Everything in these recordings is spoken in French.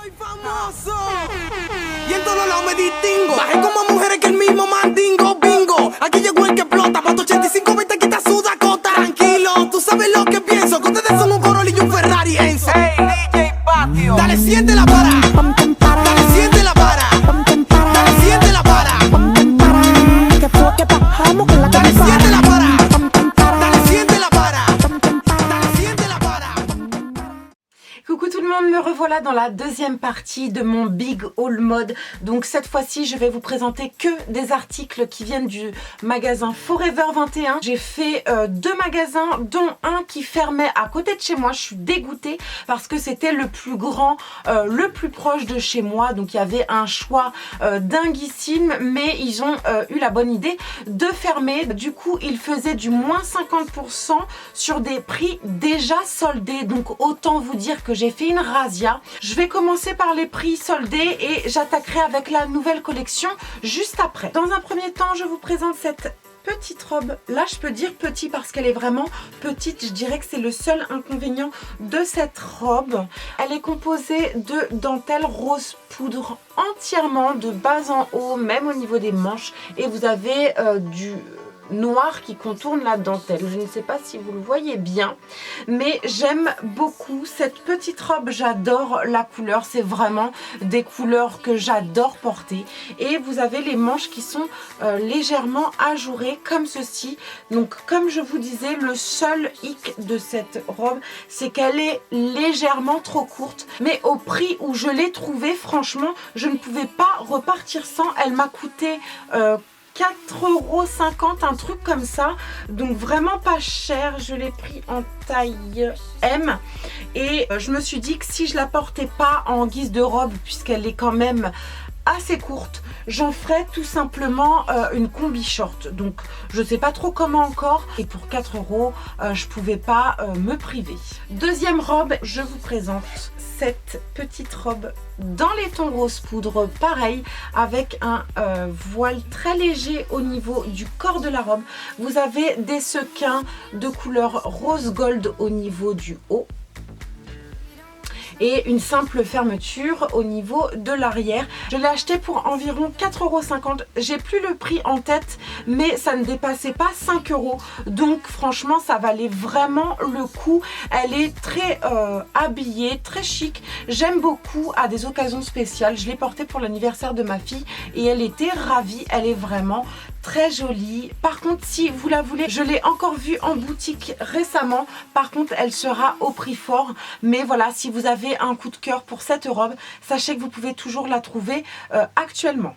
Soy famoso y en todos lados me distingo. Bajé como mujeres que el mismo mandingo bingo. Aquí llegó el que explota, pato 85 20 quita su Dakota. Tranquilo, tú sabes lo que pienso, que ustedes son un Corolla y un Ferrari Enzo. Hey, DJ Patio, dale siente la para, dale siente la para, dale siente la para, que fue que bajamos con la dale siente la para, dale siente la para, dale siente la para. Coucou tout le monde, me revoilà dans la deuxième partie de mon Big Haul Mode. Donc cette fois-ci, je vais vous présenter que des articles qui viennent du magasin Forever 21. J'ai fait deux magasins, dont un qui fermait à côté de chez moi. Je suis dégoûtée parce que c'était le plus grand, le plus proche de chez moi. Donc il y avait un choix dinguissime, mais ils ont eu la bonne idée de fermer. Du coup, ils faisaient du moins 50% sur des prix déjà soldés. Donc autant vous dire que j'ai fait une razzia. Je vais commencer par les prix soldés et j'attaquerai avec la nouvelle collection juste après. Dans un premier temps, je vous présente cette petite robe. Là, je peux dire petit parce qu'elle est vraiment petite. Je dirais que c'est le seul inconvénient de cette robe. Elle est composée de dentelle rose poudre entièrement de bas en haut, même au niveau des manches. Et vous avez du noir qui contourne la dentelle. Je ne sais pas si vous le voyez bien, mais j'aime beaucoup cette petite robe. J'adore la couleur, c'est vraiment des couleurs que j'adore porter. Et vous avez les manches qui sont légèrement ajourées comme ceci. Donc comme je vous disais, le seul hic de cette robe, c'est qu'elle est légèrement trop courte, mais au prix où je l'ai trouvée, franchement, je ne pouvais pas repartir sans. Elle m'a coûté 4,50 €, un truc comme ça, donc vraiment pas cher. Je l'ai pris en taille M et je me suis dit que si je la portais pas en guise de robe, puisqu'elle est quand même assez courte, j'en ferais tout simplement une combi short. Donc je sais pas trop comment encore, et pour 4 €, je pouvais pas me priver. Deuxième robe, je vous présente cette petite robe dans les tons rose poudre, pareil, avec un voile très léger au niveau du corps de la robe. Vous avez des sequins de couleur rose gold au niveau du haut et une simple fermeture au niveau de l'arrière. Je l'ai acheté pour environ 4,50 €. J'ai plus le prix en tête, mais ça ne dépassait pas 5 €. Donc franchement, ça valait vraiment le coup. Elle est très habillée, très chic. J'aime beaucoup à des occasions spéciales. Je l'ai portée pour l'anniversaire de ma fille et elle était ravie. Elle est vraiment très jolie. Par contre, si vous la voulez, je l'ai encore vue en boutique récemment. Par contre, elle sera au prix fort. Mais voilà, si vous avez un coup de cœur pour cette robe, sachez que vous pouvez toujours la trouver actuellement.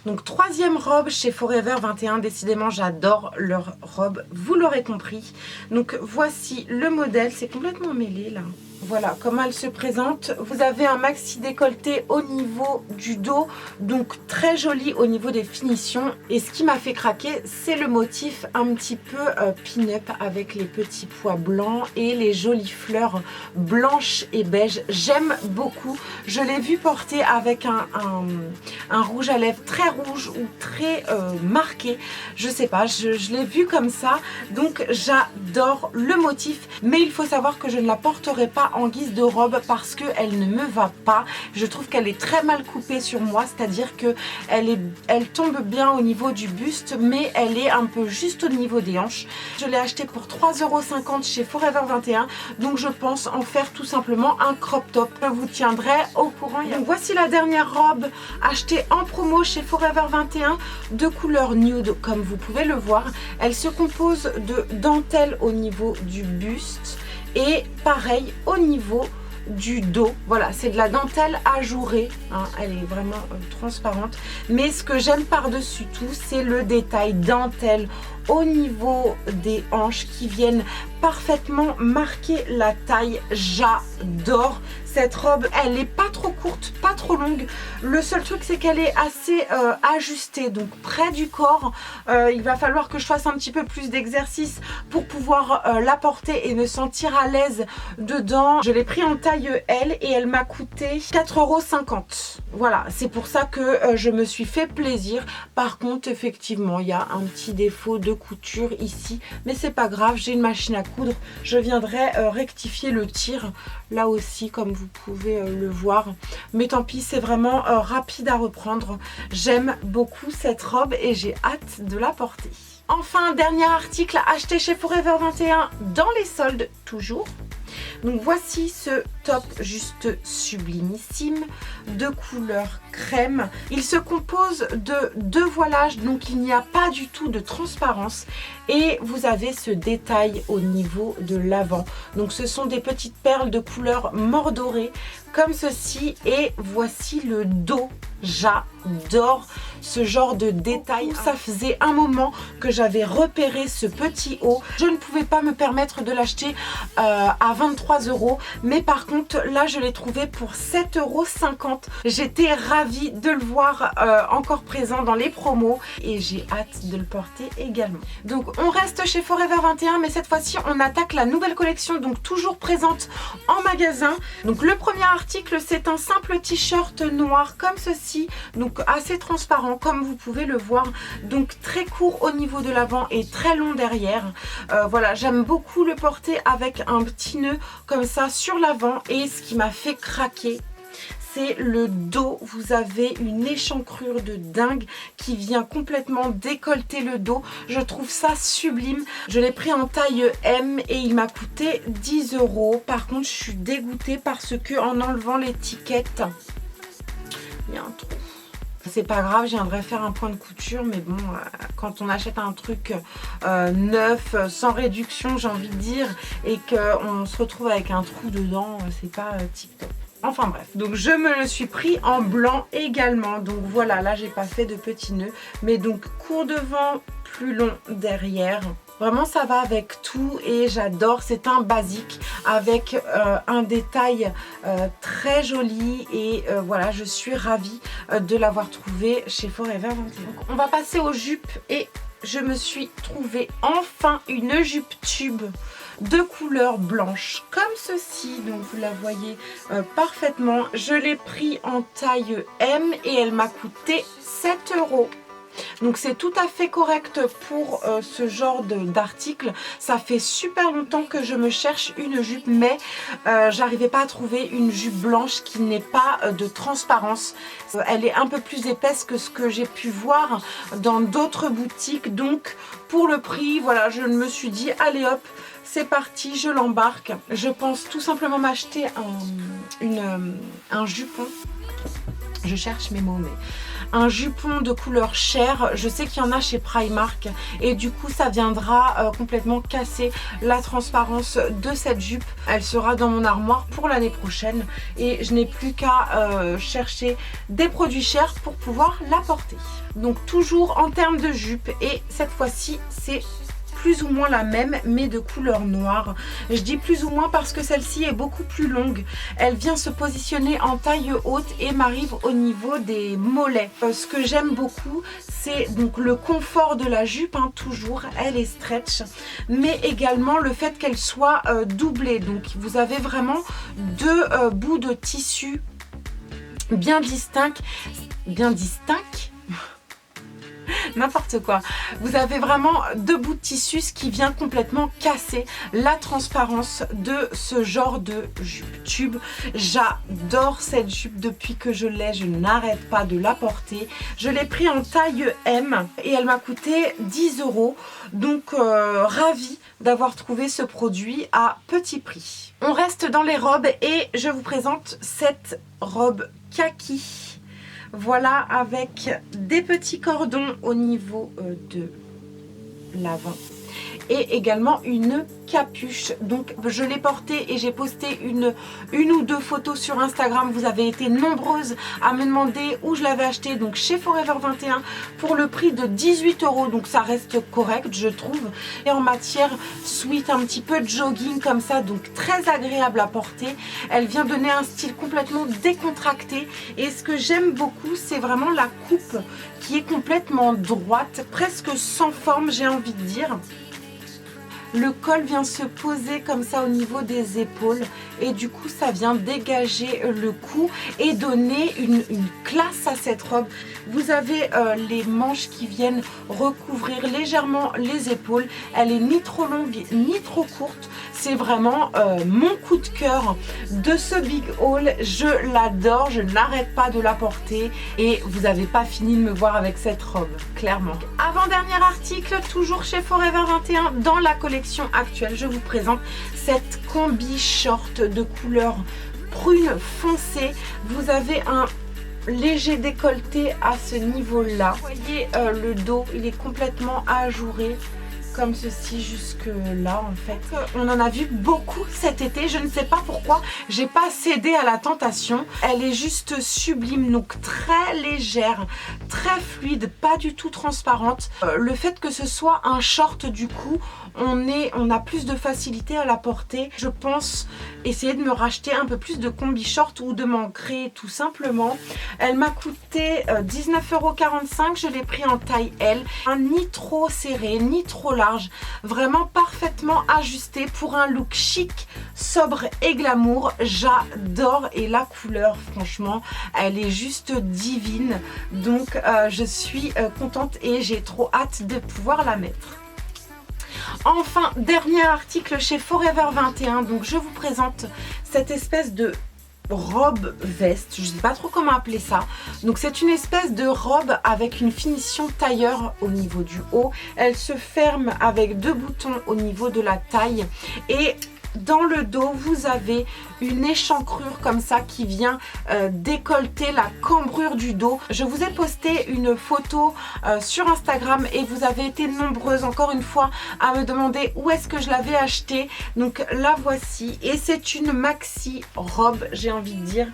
Donc troisième robe chez Forever 21, décidément j'adore leur robe, vous l'aurez compris. Donc voici le modèle, c'est complètement mêlé là. Voilà comment elle se présente. Vous avez un maxi décolleté au niveau du dos, donc très joli au niveau des finitions. Et ce qui m'a fait craquer, c'est le motif un petit peu pin-up avec les petits pois blancs et les jolies fleurs blanches et beige. J'aime beaucoup. Je l'ai vu porter avec un rouge à lèvres très rouge ou très marqué. Je sais pas, je l'ai vu comme ça. Donc j'adore le motif, mais il faut savoir que je ne la porterai pas en guise de robe parce qu'elle ne me va pas. Je trouve qu'elle est très mal coupée sur moi, c'est-à-dire que elle tombe bien au niveau du buste, mais elle est un peu juste au niveau des hanches. Je l'ai acheté pour 3,50 € chez Forever 21, donc je pense en faire tout simplement un crop top. Je vous tiendrai au courant. Donc voici la dernière robe achetée en promo chez Forever 21 de couleur nude, comme vous pouvez le voir. Elle se compose de dentelle au niveau du buste et pareil au niveau du dos. Voilà, c'est de la dentelle ajourée, hein, elle est vraiment transparente, mais ce que j'aime par-dessus tout, c'est le détail dentelle au niveau des hanches qui viennent parfaitement marquer la taille. J'adore cette robe, elle n'est pas trop courte, pas trop longue. Le seul truc, c'est qu'elle est assez ajustée, donc près du corps. Il va falloir que je fasse un petit peu plus d'exercice pour pouvoir la porter et me sentir à l'aise dedans. Je l'ai pris en taille taille L et elle m'a coûté 4,50 €. Voilà, c'est pour ça que je me suis fait plaisir. Par contre, effectivement, il y a un petit défaut de couture ici, mais c'est pas grave, j'ai une machine à coudre. Je viendrai rectifier le tir là aussi, comme vous pouvez le voir. Mais tant pis, c'est vraiment rapide à reprendre. J'aime beaucoup cette robe et j'ai hâte de la porter. Enfin, dernier article acheté chez Forever 21 dans les soldes toujours. Donc voici ce top juste sublimissime de couleur crème. Il se compose de 2 voilages, donc il n'y a pas du tout de transparence. Et vous avez ce détail au niveau de l'avant. Donc ce sont des petites perles de couleur mordorée comme ceci. Et voici le dos. J'adore ce genre de détail. Ça faisait un moment que j'avais repéré ce petit haut. Je ne pouvais pas me permettre de l'acheter à 23 €. Mais par contre, là, je l'ai trouvé pour 7,50 €. J'étais ravie de le voir encore présent dans les promos. Et j'ai hâte de le porter également. Donc, on reste chez Forever 21. Mais cette fois-ci, on attaque la nouvelle collection. Donc, toujours présente en magasin. Donc, le premier article, c'est un simple t-shirt noir comme ceci. Donc assez transparent comme vous pouvez le voir, donc très court au niveau de l'avant et très long derrière. Voilà, j'aime beaucoup le porter avec un petit nœud comme ça sur l'avant. Et ce qui m'a fait craquer, c'est le dos. Vous avez une échancrure de dingue qui vient complètement décolleter le dos. Je trouve ça sublime. Je l'ai pris en taille M et il m'a coûté 10 €. Par contre, je suis dégoûtée parce que en enlevant l'étiquette, il y a un trou. C'est pas grave, je viendrai faire un point de couture, mais bon, quand on achète un truc neuf, sans réduction, j'ai envie de dire, et qu'on se retrouve avec un trou dedans, c'est pas tip top. Enfin bref, donc je me le suis pris en blanc également. Donc voilà, là j'ai pas fait de petits nœuds, mais donc court devant, plus long derrière. Vraiment ça va avec tout et j'adore, c'est un basique avec un détail très joli et voilà, je suis ravie de l'avoir trouvé chez Forever 21. Donc, on va passer aux jupes et je me suis trouvé enfin une jupe tube de couleur blanche comme ceci. Donc vous la voyez parfaitement. Je l'ai pris en taille M et elle m'a coûté 7 €. Donc c'est tout à fait correct pour ce genre d'article. Ça fait super longtemps que je me cherche une jupe, mais j'arrivais pas à trouver une jupe blanche qui n'ait pas de transparence. Elle est un peu plus épaisse que ce que j'ai pu voir dans d'autres boutiques. Donc pour le prix, voilà, je me suis dit allez hop, c'est parti, je l'embarque. Je pense tout simplement m'acheter un jupon. Je cherche mes mots, mais un jupon de couleur chair. Je sais qu'il y en a chez Primark et du coup ça viendra complètement casser la transparence de cette jupe. Elle sera dans mon armoire pour l'année prochaine et je n'ai plus qu'à chercher des produits chers pour pouvoir la porter. Donc toujours en termes de jupe, et cette fois-ci c'est plus ou moins la même mais de couleur noire. Je dis plus ou moins parce que celle-ci est beaucoup plus longue. Elle vient se positionner en taille haute et m'arrive au niveau des mollets. Ce que j'aime beaucoup, c'est donc le confort de la jupe, hein, toujours, elle est stretch, mais également le fait qu'elle soit doublée. Donc vous avez vraiment deux bouts de tissu bien distincts, n'importe quoi. Vous avez vraiment deux bouts de tissu, ce qui vient complètement casser la transparence de ce genre de jupe tube. J'adore cette jupe depuis que je l'ai, je n'arrête pas de la porter. Je l'ai pris en taille M et elle m'a coûté 10 €. Donc ravie d'avoir trouvé ce produit à petit prix. On reste dans les robes et je vous présente cette robe kaki. Voilà, avec des petits cordons au niveau de l'avant et également une capuche. Donc je l'ai portée et j'ai posté une ou deux photos sur Instagram. Vous avez été nombreuses à me demander où je l'avais acheté, donc chez Forever 21 pour le prix de 18 €. Donc ça reste correct, je trouve, et en matière sweat, un petit peu de jogging comme ça, donc très agréable à porter. Elle vient donner un style complètement décontracté et ce que j'aime beaucoup, c'est vraiment la coupe qui est complètement droite, presque sans forme, j'ai envie de dire. Le col vient se poser comme ça au niveau des épaules et du coup ça vient dégager le cou et donner une classe à cette robe. Vous avez les manches qui viennent recouvrir légèrement les épaules. Elle est ni trop longue ni trop courte. C'est vraiment mon coup de cœur de ce big haul. Je l'adore, je n'arrête pas de la porter et vous n'avez pas fini de me voir avec cette robe, clairement. Avant-dernier article, toujours chez Forever 21, dans la collection actuelle, je vous présente cette combi short de couleur prune foncée. Vous avez un léger décolleté à ce niveau-là. Vous voyez le dos, il est complètement ajouré. Comme ceci jusque là en fait. On en a vu beaucoup cet été, je ne sais pas pourquoi j'ai pas cédé à la tentation. Elle est juste sublime, donc très légère, très fluide, pas du tout transparente. Le fait que ce soit un short, du coup on a plus de facilité à la porter. Je pense essayer de me racheter un peu plus de combi short ou de m'en créer tout simplement. Elle m'a coûté 19,45 €, je l'ai pris en taille L, ni trop serré ni trop large, vraiment parfaitement ajusté pour un look chic, sobre et glamour. J'adore, et la couleur franchement elle est juste divine, donc je suis contente et j'ai trop hâte de pouvoir la mettre. Enfin, dernier article chez Forever 21, donc je vous présente cette espèce de robe veste, je ne sais pas trop comment appeler ça. Donc c'est une espèce de robe avec une finition tailleur au niveau du haut. Elle se ferme avec 2 boutons au niveau de la taille et dans le dos vous avez une échancrure comme ça qui vient décolleter la cambrure du dos. Je vous ai posté une photo sur Instagram et vous avez été nombreuses encore une fois à me demander où est-ce que je l'avais acheté. Donc la voici, et c'est une maxi robe, j'ai envie de dire.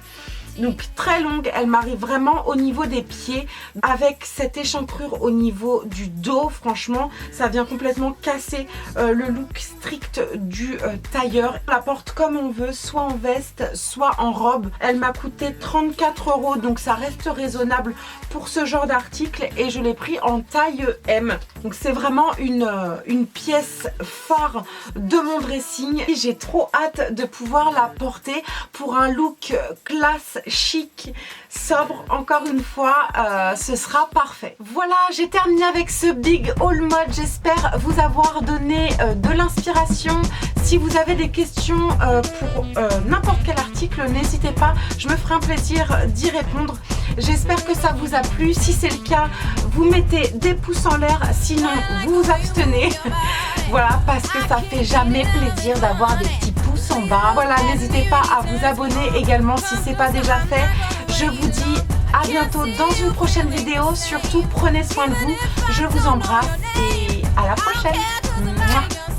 Donc très longue, elle m'arrive vraiment au niveau des pieds avec cette échancrure au niveau du dos. Franchement ça vient complètement casser le look strict du tailleur. On la porte comme on veut, soit en veste soit en robe. Elle m'a coûté 34 €, donc ça reste raisonnable pour ce genre d'article, et je l'ai pris en taille M. Donc c'est vraiment une pièce phare de mon dressing. J'ai trop hâte de pouvoir la porter pour un look classe, chic, sobre. Encore une fois ce sera parfait. Voilà, j'ai terminé avec ce big haul mode. J'espère vous avoir donné de l'inspiration. Si vous avez des questions pour n'importe quel article, n'hésitez pas, je me ferai un plaisir d'y répondre. J'espère que ça vous a plu. Si c'est le cas, vous mettez des pouces en l'air, sinon vous vous abstenez. Voilà, parce que ça fait jamais plaisir d'avoir des petits pouces en bas. Voilà, n'hésitez pas à vous abonner également si ce n'est pas déjà fait. Je vous dis à bientôt dans une prochaine vidéo. Surtout, prenez soin de vous. Je vous embrasse et à la prochaine. Mouah.